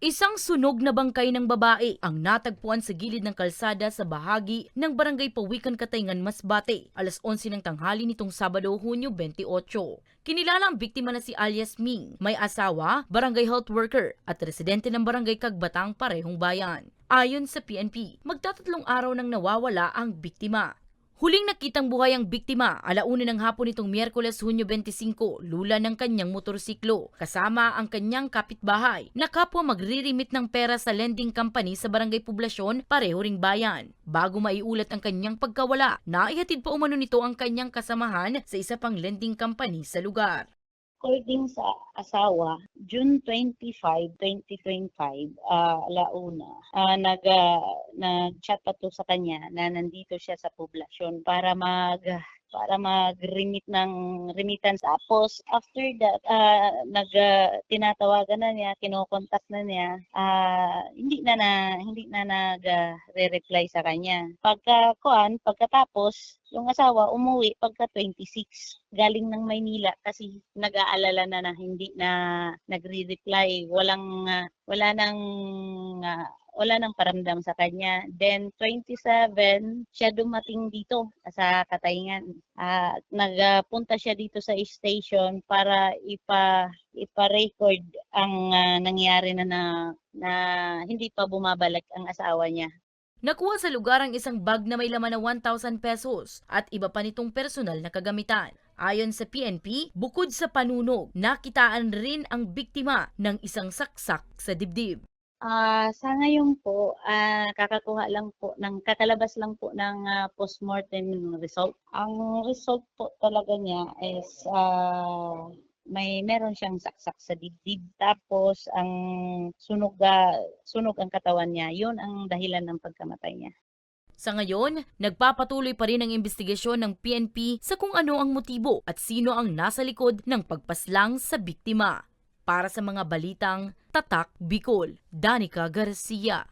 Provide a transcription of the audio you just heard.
Isang sunog na bangkay ng babae ang natagpuan sa gilid ng kalsada sa bahagi ng Barangay Pawikan, Katayngan, Masbate, alas 11 ng tanghali nitong Sabado, Hunyo 28. Kinilala ang biktima na si alias Ming, may asawa, barangay health worker at residente ng Barangay Kagbatang, parehong bayan. Ayon sa PNP, magtatatlong araw nang nawawala ang biktima. Huling nakitang buhay ang biktima alauna ng hapon nitong Miyerkules, Hunyo 25, lula ng kanyang motorsiklo kasama ang kanyang kapitbahay na kapwa magririmit ng pera sa lending company sa Barangay Poblasyon, pareho ring bayan. Bago maiulat ang kanyang pagkawala, naihatid pa umano nito ang kanyang kasamahan sa isa pang lending company sa lugar. According sa asawa, June 25, 2025, alauna, nag-chat pa to sa kanya na nandito siya sa poblasyon para mag-remit ng remittance. Tapos after that, tinatawagan na niya, kinokontak na niya, hindi na nag-reply sa kanya. Pagkatapos yung asawa umuwi pagka 26 galing ng Maynila kasi nag-aalala na hindi na nagre-reply, wala nang paramdam sa kanya. Then 27 siya dumating dito sa Katayngan. Nagpunta siya dito sa station para ipa-record ang nangyari na hindi pa bumabalik ang asawa niya. Nakuha sa lugar ang isang bag na may laman na 1,000 pesos at iba pa nitong personal na kagamitan. Ayon sa PNP, bukod sa panunog, nakitaan rin ang biktima ng isang saksak sa dibdib. Sa ngayon po, kakalabas lang po ng postmortem result. Ang result po talaga niya is meron siyang saksak sa dibdib, tapos ang sunog ang katawan niya. Yun ang dahilan ng pagkamatay niya. Sa ngayon, nagpapatuloy pa rin ang investigasyon ng PNP sa kung ano ang motibo at sino ang nasa likod ng pagpaslang sa biktima. Para sa mga balitang Tatak Bicol, Danica Garcia.